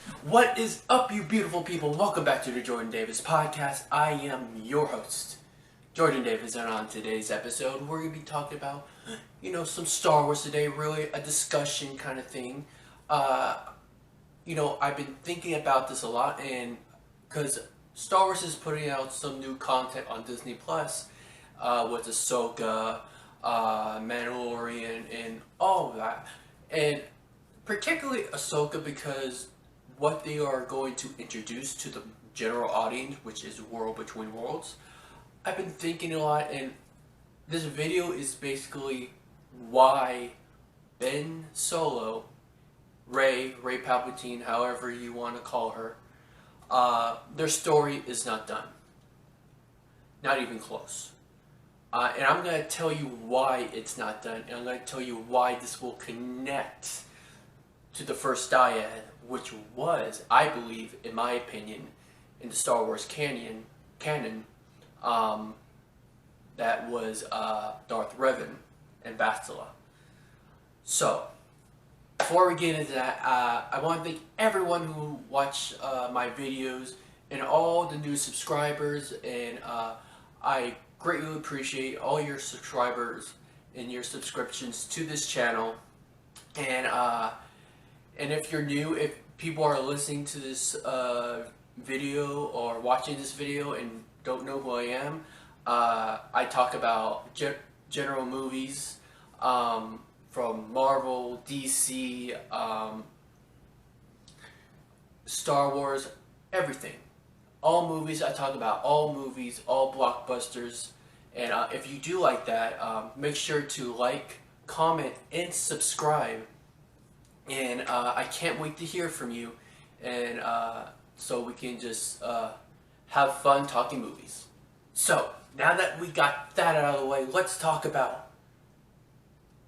What is up, you beautiful people? Welcome back to the Jordan Davis podcast. I am your host, Jordan Davis, and on today's episode, we're going to be talking about, some Star Wars today, really a discussion kind of thing. I've been thinking about this a lot, and because Star Wars is putting out some new content on Disney Plus with Ahsoka, Mandalorian, and all of that, and particularly Ahsoka because what they are going to introduce to the general audience, which is World Between Worlds. I've been thinking a lot, and this video is basically why Ben Solo, Rey Palpatine, however you want to call her, their story is not done. Not even close. And I'm going to tell you why it's not done, and I'm going to tell you why this will connect to the first dyad, which was, I believe, in my opinion, in the Star Wars canon, that was Darth Revan and Bastila. So, before we get into that, I want to thank everyone who watched my videos and all the new subscribers, and I greatly appreciate all your subscribers and your subscriptions to this channel. And if you're new, if people are listening to this video or watching this video and don't know who I am, I talk about general movies from Marvel, DC, Star Wars, everything. All movies, I talk about all movies, all blockbusters. And if you do like that, make sure to like, comment, and subscribe. And I can't wait to hear from you, and so we can just have fun talking movies. So, now that we got that out of the way, let's talk about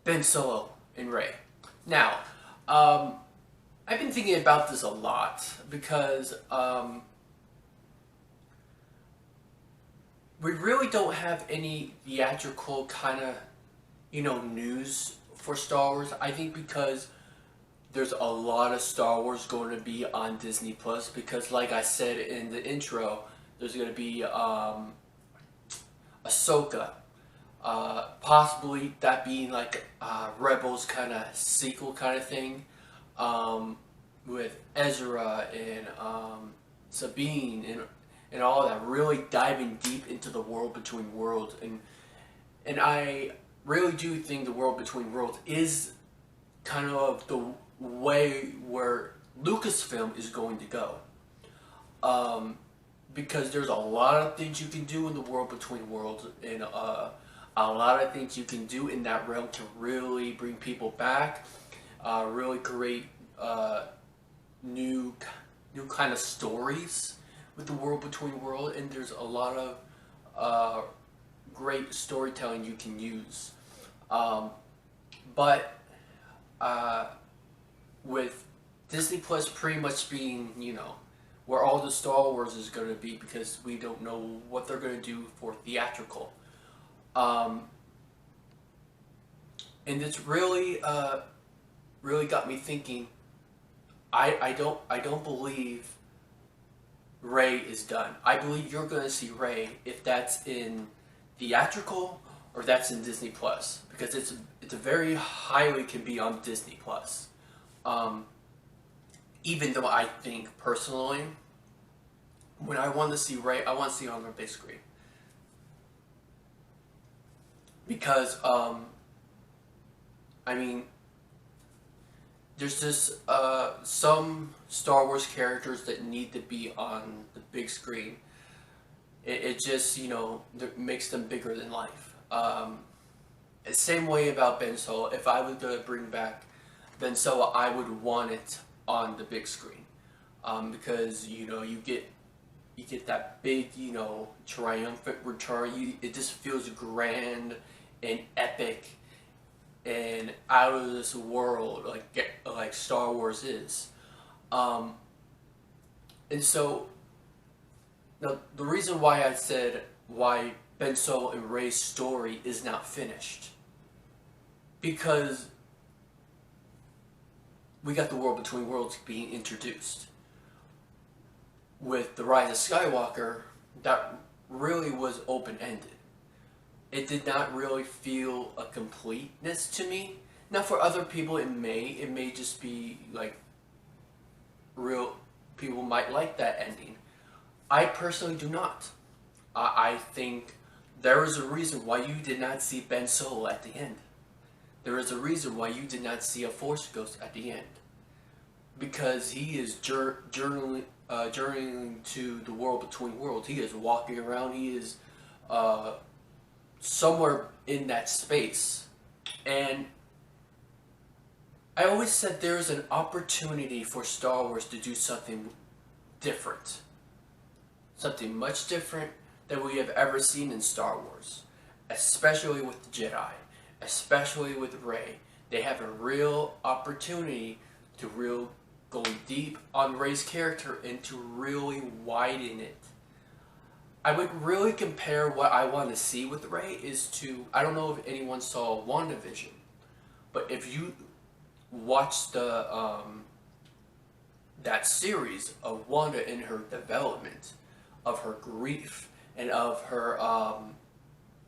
Ben Solo and Rey. Now, I've been thinking about this a lot because we really don't have any theatrical kind of, news for Star Wars. I think because there's a lot of Star Wars going to be on Disney Plus, because like I said in the intro, there's going to be Ahsoka, possibly that being like Rebels kind of sequel kind of thing, with Ezra and Sabine and all that, really diving deep into the World Between Worlds, and I really do think the World Between Worlds is kind of the way where Lucasfilm is going to go, because there's a lot of things you can do in the World Between Worlds, and a lot of things you can do in that realm to really bring people back, really create new kind of stories with the World Between Worlds, and there's a lot of great storytelling you can use, but with Disney Plus pretty much being, where all the Star Wars is going to be, because we don't know what they're going to do for theatrical. And it's really, really got me thinking. I don't believe Rey is done. I believe you're going to see Rey, if that's in theatrical or that's in Disney Plus, because it's a very highly can be on Disney Plus. Even though I think personally, when I want to see Rey, I want to see her on the big screen, because there's just some Star Wars characters that need to be on the big screen. It just makes them bigger than life. Same way about Ben Solo. If I was to bring back Ben Solo, I would want it on the big screen, because you get that big triumphant return. It just feels grand and epic and out of this world, like Star Wars is, and so now the reason why I said why Ben Solo and Rey's story is not finished, because we got the World Between Worlds being introduced. with the Rise of Skywalker, that really was open-ended. It did not really feel a completeness to me. Now for other people it may just be like real, people might like that ending. I personally do not. I think there is a reason why you did not see Ben Solo at the end. There is a reason why you did not see a Force Ghost at the end. Because he is journeying to the world between worlds. He is walking around. He is somewhere in that space. And I always said there is an opportunity for Star Wars to do something different. Something much different than we have ever seen in Star Wars. Especially with the Jedi. Especially with Rey. They have a real opportunity to go deep on Rey's character and to really widen it. I would really compare what I want to see with Rey is to, I don't know if anyone saw WandaVision, but if you watch the that series of Wanda in her development, of her grief, and of her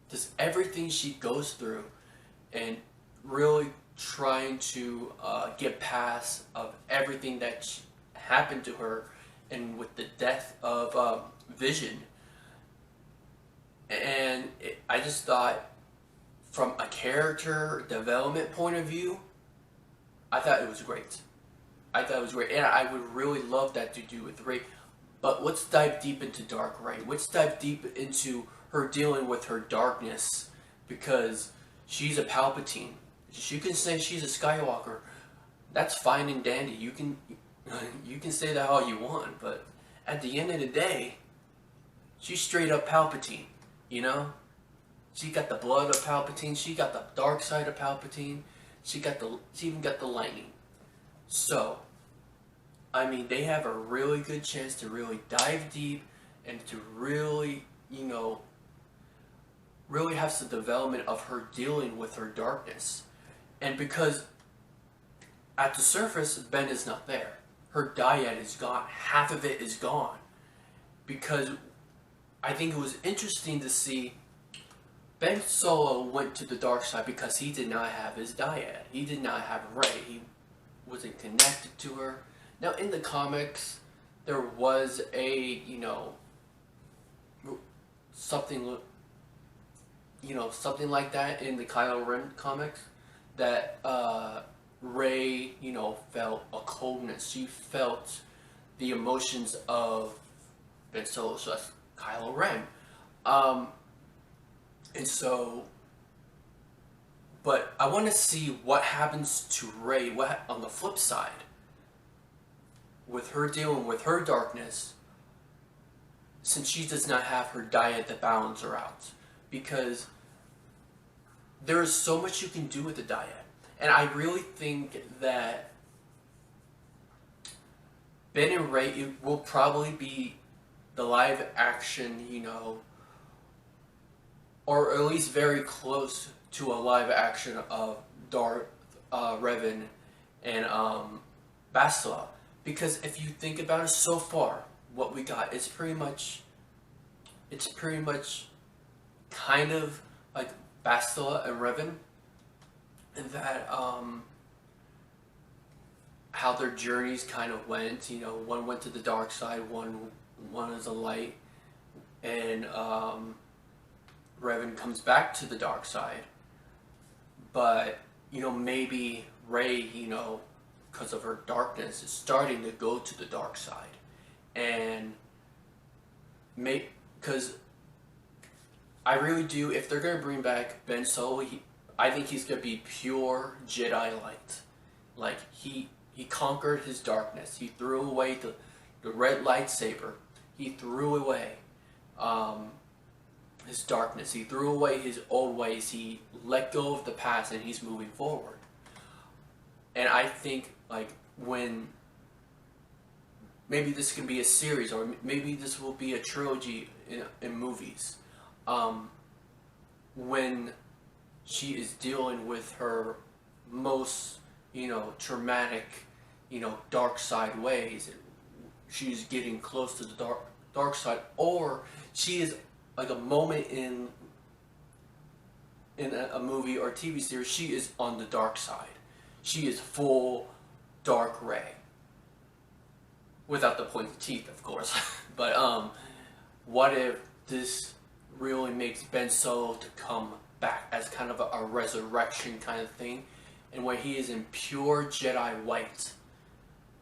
just everything she goes through, and really trying to get past of everything that happened to her, and with the death of Vision. And I just thought, from a character development point of view, I thought it was great. I thought it was great, and I would really love that to do with Rey. But let's dive deep into Dark Rey. Let's dive deep into her dealing with her darkness, because she's a Palpatine. You can say she's a Skywalker. That's fine and dandy. You can say that all you want, but at the end of the day, she's straight up Palpatine. You know, she got the blood of Palpatine. She got the dark side of Palpatine. She even got the lightning. So, I mean, they have a really good chance to really dive deep and to really, really have some development of her dealing with her darkness. And because at the surface, Ben is not there. Her dyad is gone. Half of it is gone. Because I think it was interesting to see Ben Solo went to the dark side because he did not have his dyad. He did not have Rey. He wasn't connected to her. Now in the comics, there was a, something like that in the Kylo Ren comics, that Rey, felt a coldness. She felt the emotions of Ben Solo, so that's Kylo Ren. And so, but I want to see what happens to Rey, on the flip side, with her dealing with her darkness, since she does not have her dyad to balance her out. Because there is so much you can do with the dyad. And I really think that Ben and Rey will probably be the live action, or at least very close to a live action of Darth Revan and Bastila. Because if you think about it, so far, what we got, it's pretty much kind of like Bastila and Revan, and that how their journeys kind of went. One went to the dark side, one is a light, and Revan comes back to the dark side. But maybe Rey, because of her darkness, is starting to go to the dark side, and because I really do, if they're gonna bring back Ben Solo, I think he's gonna be pure Jedi light. Like he conquered his darkness. He threw away the red lightsaber. He threw away his darkness. He threw away his old ways. He let go of the past, and he's moving forward. And I think, like, when maybe this can be a series, or maybe this will be a trilogy in movies, when she is dealing with her most, traumatic, dark side ways, she's getting close to the dark side, or she is like a moment in a movie or TV series, she is on the dark side. She is full dark Rey. Without the pointed teeth, of course. But what if this really makes Ben Solo to come back as kind of a resurrection kind of thing, and where he is in pure Jedi white,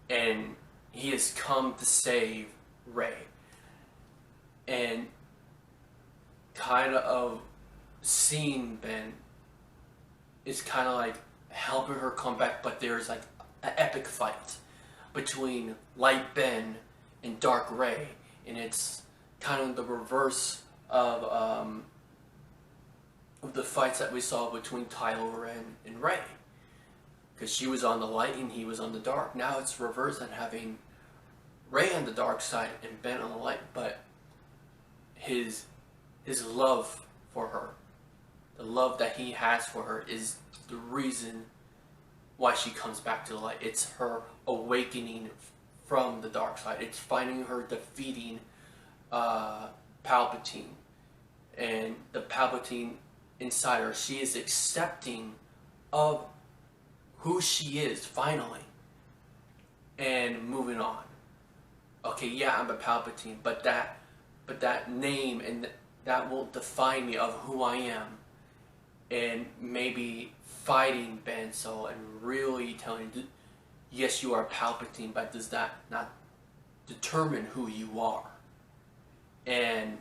and he has come to save Rey, and kind of seeing Ben is kind of like helping her come back, but there's like an epic fight between light Ben and dark Rey, and it's kind of the reverse of the fights that we saw between Kylo Ren and Rey, because she was on the light and he was on the dark. Now it's reversed, and having Rey on the dark side and Ben on the light, but his love for her, the love that he has for her, is the reason why she comes back to the light. It's her awakening from the dark side. It's finding her defeating Palpatine, and the Palpatine inside her. She is accepting of who she is finally, and moving on. Okay, yeah, I'm a Palpatine, but that name and that won't define me of who I am. And maybe fighting Ben Solo and really telling him, yes, you are Palpatine, but does that not determine who you are? And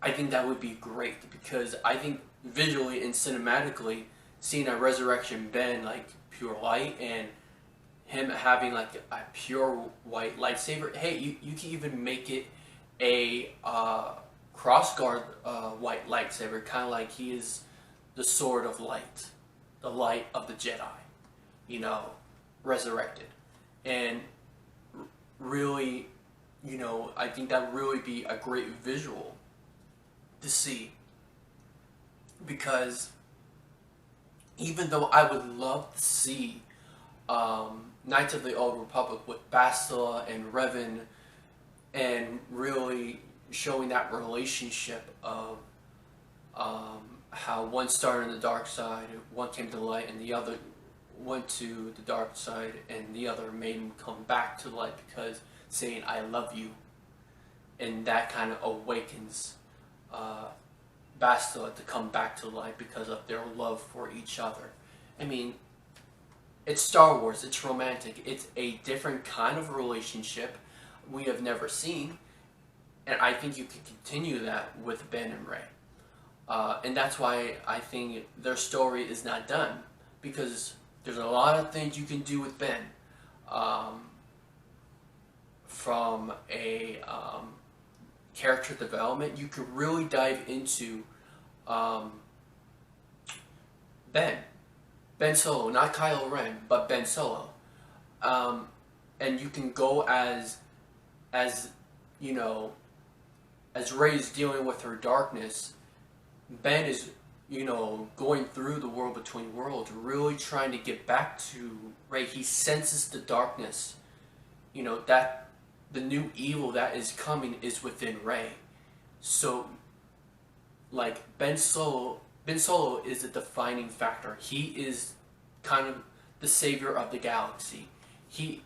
I think that would be great, because I think visually and cinematically, seeing a resurrection Ben, like pure light, and him having like a pure white lightsaber. Hey, you can even make it a crossguard white lightsaber, kind of like he is the sword of light, the light of the Jedi, you know, resurrected. And really, you know, I think that would really be a great visual to see, because even though I would love to see Knights of the Old Republic with Bastila and Revan, and really showing that relationship of how one started on the dark side, one came to the light, and the other went to the dark side, and the other made him come back to the light, because saying I love you, and that kind of awakens Bastila to come back to light because of their love for each other. I mean, it's Star Wars, it's romantic, it's a different kind of relationship we have never seen, and I think you can continue that with Ben and Rey. And that's why I think their story is not done, because there's a lot of things you can do with Ben. From a character development, you could really dive into Ben Solo, not Kylo Ren, but Ben Solo. And you can go as you know, as Rey's dealing with her darkness, Ben is, you know, going through the world between worlds, really trying to get back to Rey. He senses the darkness, you know, that the new evil that is coming is within Rey. So, like, Ben Solo is the defining factor. He is kind of the savior of the galaxy. He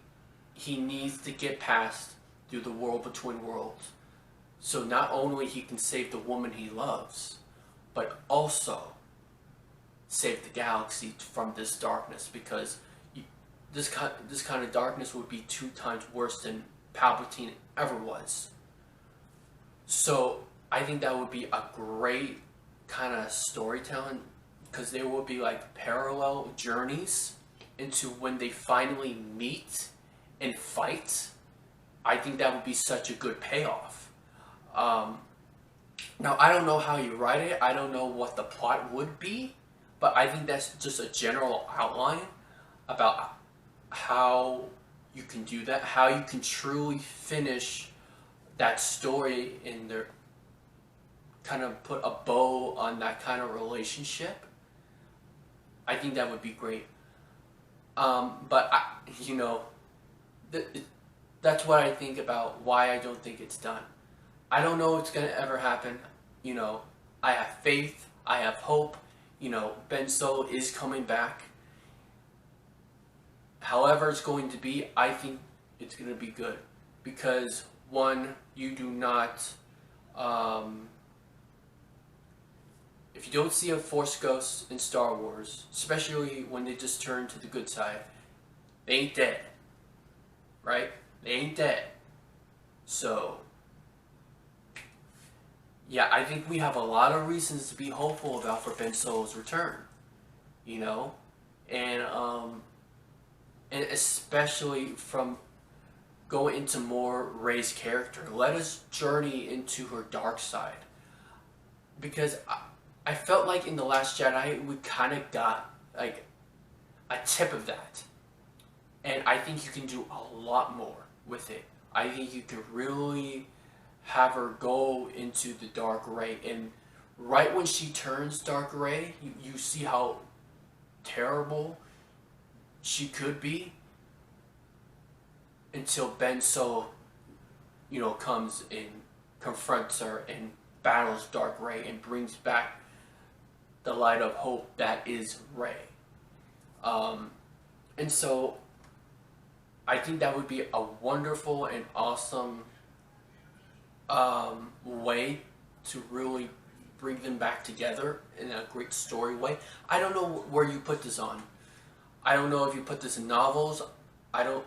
needs to get past through the world between worlds. So not only he can save the woman he loves, but also save the galaxy from this darkness, because this kind of darkness would be 2 times worse than Palpatine ever was. So I think that would be a great kind of storytelling, because there will be like parallel journeys into when they finally meet and fight. I think that would be such a good payoff. Now, I don't know how you write it. I don't know what the plot would be, but I think that's just a general outline about how you can do that, how you can truly finish that story in there, kind of put a bow on that kind of relationship. I think that would be great. But you know, that's what I think about why I don't think it's done. I don't know what's gonna ever happen. You know, I have faith. I have hope. You know, Ben Solo is coming back. However it's going to be, I think it's going to be good. Because, one, you do not... if you don't see a Force ghost in Star Wars, especially when they just turn to the good side, they ain't dead. Right? They ain't dead. So... yeah, I think we have a lot of reasons to be hopeful about for Ben Solo's return, you know, and especially from going into more Rey's character. Let us journey into her dark side, because I felt like in The Last Jedi we kind of got like a tip of that, and I think you can do a lot more with it. I think you can really have her go into the dark Rey, and right when she turns dark Rey, you see how terrible she could be, until Ben Solo, you know, comes and confronts her and battles dark Rey and brings back the light of hope that is Rey. And so I think that would be a wonderful and awesome way to really bring them back together in a great story way. I don't know where you put this on. I don't know if you put this in novels. I don't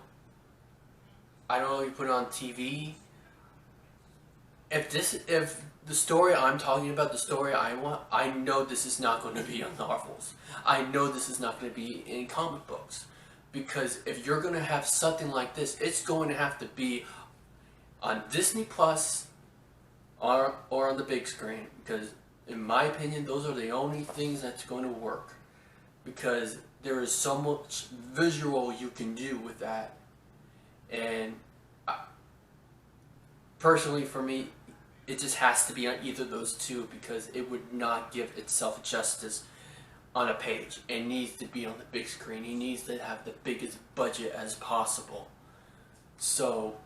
know if you put it on TV. If the story I'm talking about, the story I want, I know this is not going to be on novels. I know this is not going to be in comic books. Because if you're going to have something like this, it's going to have to be on Disney Plus or on the big screen, because in my opinion those are the only things that's going to work, because there is so much visual you can do with that. And personally for me, it just has to be on either of those two, because it would not give itself justice on a page. It needs to be on the big screen. It needs to have the biggest budget as possible. So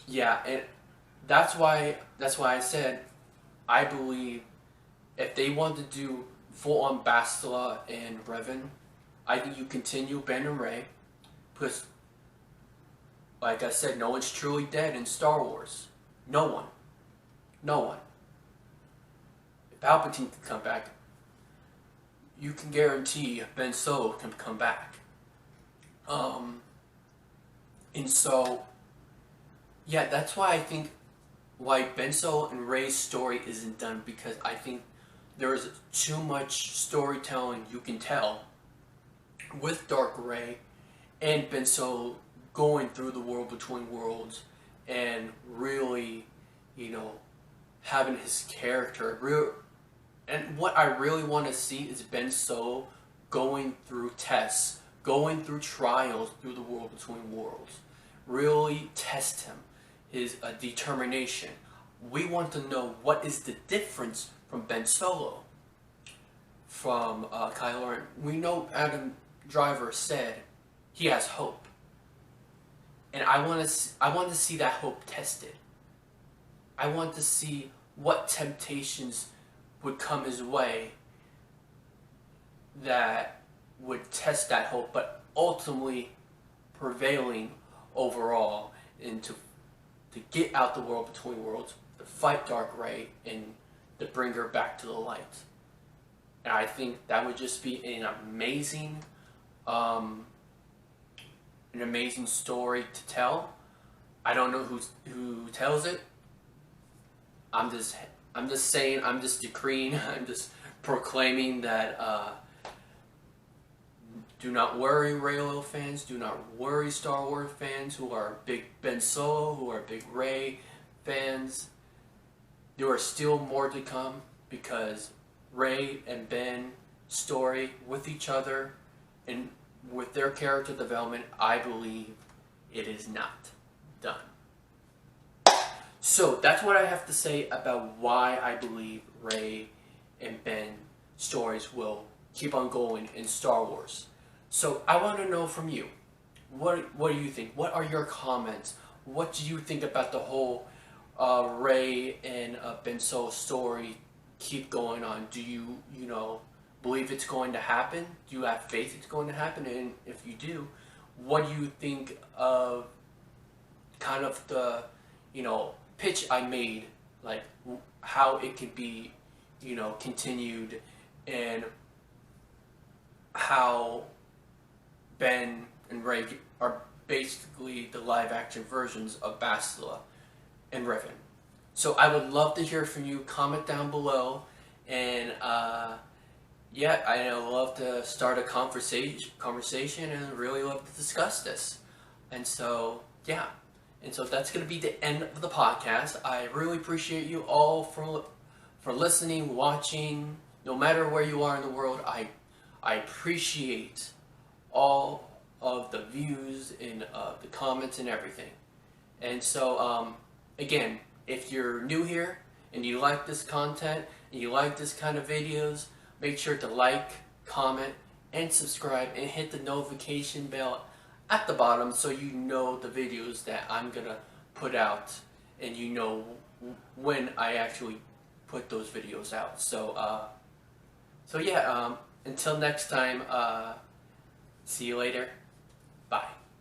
yeah, and that's why I said I believe if they want to do full on Bastila and Revan, I think you continue Ben and Rey, because like I said, no one's truly dead in Star Wars. No one. No one. If Palpatine can come back, you can guarantee Ben Solo can come back. And so yeah, that's why I think why Ben Solo and Rey's story isn't done, because I think there is too much storytelling you can tell with Dark Rey and Ben Solo going through the world between worlds and really, you know, having his character real. And what I really want to see is Ben Solo going through tests, going through trials through the world between worlds. Really test him, his determination. We want to know what is the difference from Ben Solo, from Kylo Ren. We know Adam Driver said he has hope, and I want to see that hope tested. I want to see what temptations would come his way that would test that hope, but ultimately prevailing overall into to get out the world between worlds, to fight Dark Rey, and to bring her back to the light. And I think that would just be an amazing story to tell. I don't know who tells it. I'm just saying, I'm just decreeing, I'm just proclaiming that do not worry, Reylo fans, do not worry, Star Wars fans who are big Ben Solo, who are big Rey fans. There are still more to come, because Rey and Ben story with each other and with their character development, I believe it is not done. So that's what I have to say about why I believe Rey and Ben stories will keep on going in Star Wars. So I want to know from you, what do you think? What are your comments? what do you think about the whole Rey and Ben Solo story keep going on? Do you, believe it's going to happen? Do you have faith it's going to happen? And if you do, what do you think of kind of the, pitch I made, like how it could be, continued, and how Ben and Rey are basically the live action versions of Bastila and Revan. So I would love to hear from you. Comment down below, and yeah, I love to start a conversation, and really love to discuss this. And so yeah, and so that's going to be the end of the podcast. I really appreciate you all for listening, watching. No matter where you are in the world, I appreciate all of the views and the comments and everything. And so again, if you're new here and you like this content and you like this kind of videos, make sure to like, comment, and subscribe, and hit the notification bell at the bottom so you know the videos that I'm gonna put out, and you know when I actually put those videos out. So so yeah, until next time, see you later. Bye.